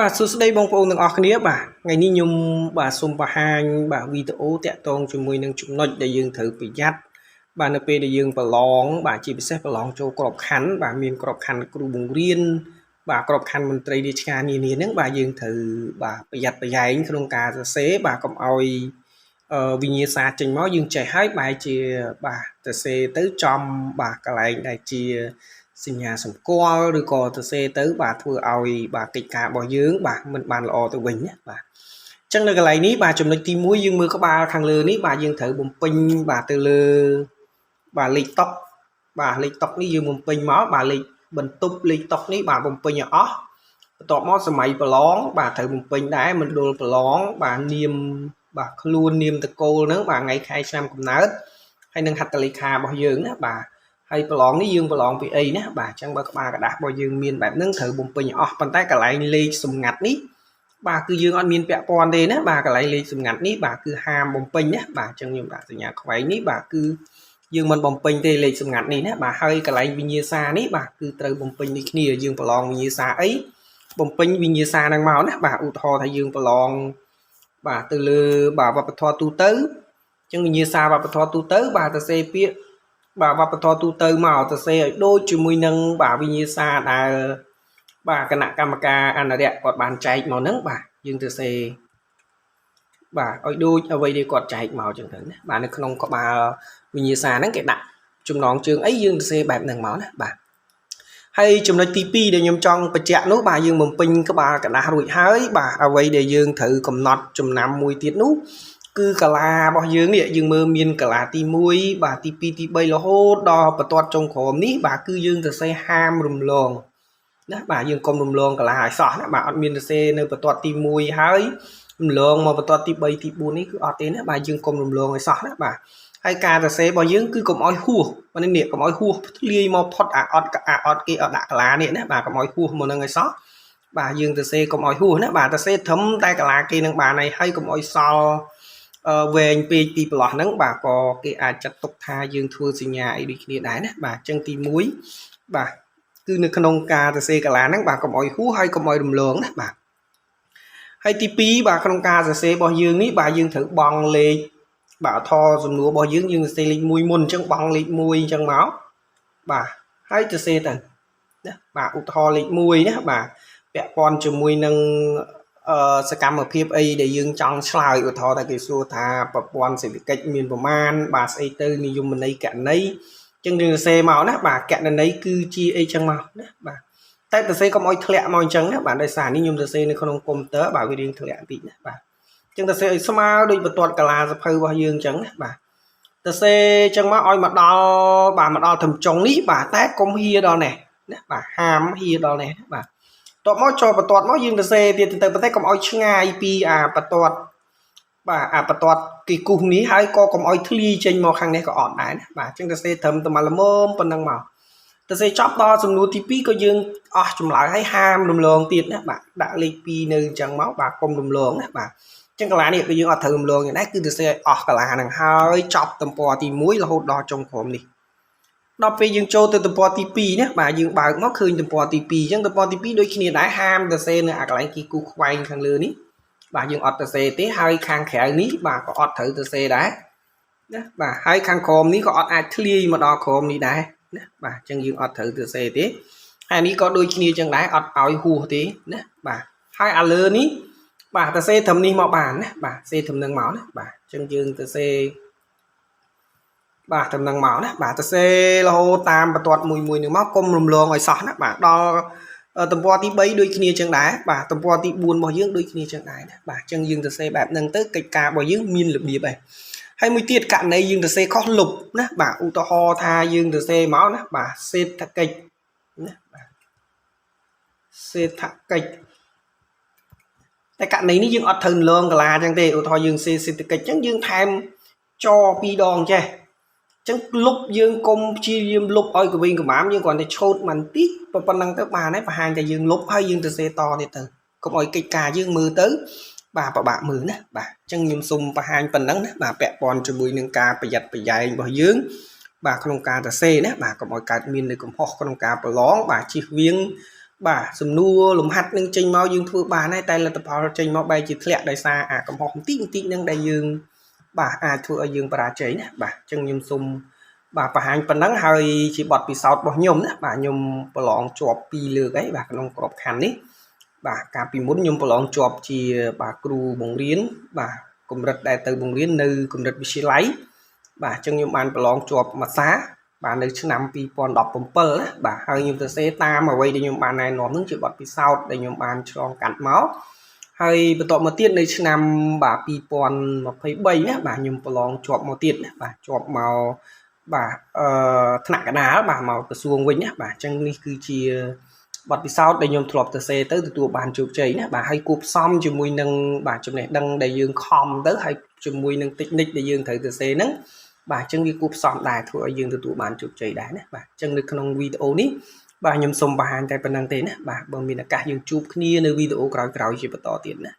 បាទសួស្តីបងប្អូនទាំងអស់គ្នាបាទថ្ងៃនេះខ្ញុំបាទសូមបង្ហាញបាទវីដេអូតាក់ទងជាមួយនឹងចំណុចដែលយើងត្រូវប្រយ័ត្នបាទនៅពេលដែលយើងប្រឡងបាទជាពិសេសប្រឡងចូលក្របខ័ណ្ឌបាទមានក្របខ័ណ្ឌគ្រូបង្រៀនបាទក្របខ័ណ្ឌមន្ត្រីរាជការនានាហ្នឹងបាទយើងត្រូវបាទប្រយ័ត្នប្រយែងក្នុងការសរសេរបាទកុំឲ្យវិញ្ញាសាចេញមកយើងចេះហើយបែរជាបាទសរសេរទៅចំបាទកន្លែងដែលជាសញ្ញាសម្គាល់ឬក៏សរសេរទៅបាទធ្វើឲ្យបាទកិច្ចការរបស់យើងបាទមិនបានល្អទៅវិញណាបាទអញ្ចឹងនៅកន្លែងនេះបាទចំណុចទី1យើងមើលក្បាលខាងលើនេះបាទយើងត្រូវបំពេញបាទទៅលើបាទលេខតុបាទលេខតុនេះយើងបំពេញមកបាទលេខបន្ទប់លេខតុនេះបាទបំពេញឲ្យអស់បន្ទាប់មកសម័យប្រឡងបាទត្រូវបំពេញដែរមណ្ឌលប្រឡងបាទនាមបាទខ្លួននាមតកូលហ្នឹងបាទថ្ងៃខែឆ្នាំកំណើតហើយនឹងហត្ថលេខារបស់យើងណាបាទហើយប្រឡងនេះយើងប្រឡងពីអីណាបាទអញ្ចឹងបើក្បាលกระดาษរបស់យើងមានបែបហ្នឹងត្រូវបំពេញអស់ប៉ុន្តែកន្លែងលេខសម្ងាត់នេះបាទគឺយើងអត់មានពាក់ព័ន្ធទេណាបាទកន្លែងលេខសម្ងាត់នេះបាទគឺហាមបំពេញណាបាទអញ្ចឹងខ្ញុំដាក់សញ្ញាខ្វែងនេះបាទគឺយើងមិនបំពេញទេលេខសម្ងាត់នេះណាបាទហើយកន្លែងវិញ្ញាសានេះបាទគឺត្រូវបំពេញនេះគ្នាយើងប្រឡងវិញ្ញាសាអីបំពេញវិញ្ញាសាហ្នឹងមកណាបាទឧទាហរណ៍ថាយើងប្រឡងបាទទៅលើបាទវប្បធម៌ទូទៅអញ្ចឹងវិញ្ញាសាវប្បធម៌ទូទៅបាទទៅសេពាក្យបាទវប្បធម៌ទូទៅមកទៅសេឲ្យដូចជាមួយនឹងបាទវិញ្ញាសាដែលបាទគណៈកម្មការអនុរិយគាត់បានចែកមកហ្នឹងបាទយើងទៅសេបាទឲ្យដូចអ្វីដែលគាត់ចែកមកចឹងទៅណាបាទនៅក្នុងក្បាលវិញ្ញាសាហ្នឹងគេដាក់ចំណងជើងអីយើងទៅសេបែបហ្នឹងមកណាបាទហើយចំណុចទី2ដែលខ្ញុំចង់បញ្ជាក់នោះបាទយើងបំពេញក្បាលกระดาษរួចហើយបាទអ្វីដែលយើងត្រូវកំណត់ចំណាំមួយទៀតនោះគឺកាឡារបស់យើងនេះយើងមើលមានកាឡាទី1បាទទី2ទី3រហូតដល់បន្ទាត់ចុងក្រោមនេះបាទគឺយើងទៅសេហាមរំលងណាបាទយើងកុំរំលងកាឡាឲ្យសោះណាបាទអត់មានទៅសេនៅបន្ទាត់ទី1ហើយរំលងមកបន្ទាត់ទី3ទី4នេះគឺអត់ទេណាបាទយើងកុំរំលងឲ្យសោះណាបាទហើយការសរសេររបស់យើងគឺកុំឲ្យហួសនេះកុំឲ្យហួសធ្លាយមកផុតអាអត់គេអត់ដាក់កាឡានេះណាបាទកុំឲ្យហួសមកនឹងឲ្យសោះបាទយើងសរសេរកុំឲ្យហួសណាបាទសរសេរត្រឹមតែកាឡាគេនឹងបានហើយកុំឲ្យសល់វែងពេកពីប្រឡោះហ្នឹងបាទក៏គេអាចចាត់ទុកថាយើងធ្វើសញ្ញាអីដូចគ្នាដែរណាបាទអញ្ចឹងទី1បាទគឺនៅក្នុងការសរសេរកាឡាហ្នឹងបាទកុំឲ្យហួសហើយកុំឲ្យរំលងណាបាទហើយទី2បាទក្នុងការសរសេររបស់យើងនេះបាទយើងត្រូវបង់លេខបាទអធសំណួររបស់យើងសរសេរលេខ1មុនអញ្ចឹងបង់លេខ1អញ្ចឹងមកបាទហើយសរសេរទៅណាបាទឧទាហរណ៍លេខ1ណាបាទពាក់ព័ន្ធជាមួយនឹងសកម្មភាពអីដែលយើងចង់ឆ្លើយឧទាហរណ៍ថាគេសួរថាប្រព័ន្ធសេដ្ឋកិច្ចមានប្រមាណបាទស្អីទៅនិយមន័យកណន័យអញ្ចឹងយើងសរសេរមកណាបាទកណន័យគឺជាអីចឹងមកណាបាទតែសរសេរកុំឲ្យធ្លាក់មកអញ្ចឹងណាបាទដោយសារនេះខ្ញុំសរសេរនៅក្នុងកុំព្យូទ័របាទវារៀងធ្លាក់បន្តិចណាបាទអញ្ចឹងសរសេរឲ្យស្មើដូចបន្ទាត់កាឡាសភៅរបស់យើងអញ្ចឹងណាបាទសរសេរអញ្ចឹងមកឲ្យមកដល់បាទមកដល់ត្រឹមចុងនេះបាទតែកុំហៀដល់នេះណាបាទហាមហៀដល់នេះបាទតបមកចូលបន្ទាត់មកយើងសរសេរទៀតទៅប៉ុន្តែកុំឲ្យឆ្ងាយពីអាបន្ទាត់បាទអាបន្ទាត់គេគូសនេះហើយក៏កុំឲ្យធ្លាយចេញមកខាងនេះក៏អត់ដែរណាបាទអញ្ចឹងសរសេរត្រឹមតែមកល្មមប៉ុណ្ណឹងមកសរសេរចប់ដល់សំណួរទី2ក៏យើងអស់ចម្លើយឲ្យហាមរំលងទៀតណាបាទដាក់លេខ2នៅអញ្ចឹងមកបាទកុំរំលងណាបាទអញ្ចឹងកាឡានេះគឺយើងអត់ត្រូវរំលងយ៉ាងណាគឺសរសេរឲ្យអស់កាឡាហ្នឹងហើយចប់ទំព័រទី1រហូតដល់ចុងក្រោមនេះដល់ពេលយើងចូលទៅទំព័រទី2ណាបាទយើងបើកមកឃើញទំព័រទី2អញ្ចឹងទំព័រទី2ដូចគ្នាដែរហាមសរសេរនៅអាកន្លែងគីគូខ្វែងខាងលើនេះបាទយើងអត់សរសេរទេហើយខាងក្រៅនេះបាទក៏អត់ត្រូវសរសេរដែរណាបាទហើយខាងក្រោមនេះក៏អត់អាចធ្លាយមកដល់ក្រោមនេះដែរណាបាទអញ្ចឹងយើងអត់ត្រូវសរសេរទេហើយនេះក៏ដូចគ្នាអញ្ចឹងដែរអត់ឲ្យហួសទេណាបាទហើយអាលើនេះបាទសរសេរត្រឹមនេះមកបានណាបាទសរសេរត្រឹមនឹងមកណាបាទអញ្ចឹងយើងសរសេរបាទត្រឹមនឹងមកណាបាទសរសេររហូតតាមបន្ទាត់មួយនឹងមកកុំរំលងឲ្យសោះណាបាទដល់ទំព័រទី3ដូចគ្នាចឹងដែរបាទទំព័រទី4របស់យើងដូចគ្នាចឹងដែរណាបាទអញ្ចឹងយើងសរសេរបែបហ្នឹងទៅកិច្ចការរបស់យើងមានរបៀបហើយមួយទៀតករណីយើងសរសេរខុសលុបណាបាទឧទាហរណ៍ថាយើងសរសេរមកណាបាទសេដ្ឋកិច្ចណាបាទសេដ្ឋកិច្ចតែករណីនេះយើងអត់ត្រូវរំលងកាឡាចឹងទេឧទាហរណ៍យើងសេដ្ឋកិច្ចចឹងយើងថែមច2ដងចេះចឹងលុបយើងកុំព្យាយាមលុបឲ្យកវិញកម្រាមយើងគ្រាន់តែឆូតបន្តិចប៉ុណ្ណឹងទៅបានហើយបង្ហាញតែយើងលុបហើយយើងទៅសេតទៀតទៅកុំឲ្យកិច្ចការយើងមើលទៅបាទពិបាកមើលណាបាទអញ្ចឹងខ្ញុំសូមបង្ហាញប៉ុណ្ណឹងណាបាទពាក់ព័ន្ធជាមួយនឹងការប្រយ័ត្នប្រយែងរបស់យើងបាទក្នុងការសរសេរណាបាទកុំឲ្យកើតមាននៅកំហុសក្នុងការប្រឡងបាទជិះវៀង បាទសំណួរលំហាត់នឹងចេញមកយើងធ្វើបានហើយតែលទ្ធផលចេញមកបែរជាធ្លាក់ដោយសារអាកំហុសបន្តិចហ្នឹងដែលយើងបាទអាចធ្វើឲ្យយើងបរាជ័យណាបាទអញ្ចឹងខ្ញុំសូមបាទបង្ហាញប៉ុណ្ណឹងហើយជាបទពិសោធន៍របស់ខ្ញុំណាបាទខ្ញុំប្រឡងជាប់2លើកហើយបាទក្នុងក្របខ័ណ្ឌនេះបាទកាលពីមុនខ្ញុំប្រឡងជាប់ជាបាទគ្រូបង្រៀនបាទកម្រិតដែលទៅបង្រៀននៅកម្រិតវិទ្យាល័យបាទអញ្ចឹងខ្ញុំបានប្រឡងជាប់មួយសាបាទនៅឆ្នាំ2017ណាបាទហើយខ្ញុំទៅសេតាមអ្វីដែលខ្ញុំបានណែនាំនឹងជាបទពិសោធន៍ដែលខ្ញុំបានឆ្លងកាត់មកហើយបន្ទាប់មកទៀតនៅឆ្នាំបាទ2023ណាបាទខ្ញុំប្រឡងជាប់មកទៀតណាបាទជាប់មកបាទថ្នាក់កណ្ដាលបាទមកក្រសួងវិញណាបាទអញ្ចឹងនេះគឺជាបទពិសោធន៍ដែលខ្ញុំធ្លាប់ទៅសេទៅទទួលបានជោគជ័យណាបាទហើយគួបផ្សំជាមួយនឹងបាទចំណេះដឹងដែលយើងខំទៅហើយជាមួយនឹងតិចនិចដែលយើងត្រូវទៅសេហ្នឹងបាទអញ្ចឹងវាគួបផ្សំដែរធ្វើឲ្យយើងទទួលបានជោគជ័យដែរណាបាទអញ្ចឹងនៅក្នុងវីដេអូនេះបាទខ្ញុំសូមបង្ហាញតែប៉ុណ្្នឹងទេណាបាទបើមានឱកាសយើងជួបគ្នានៅវីដេអូក្រោយៗជាបន្តទៀតណា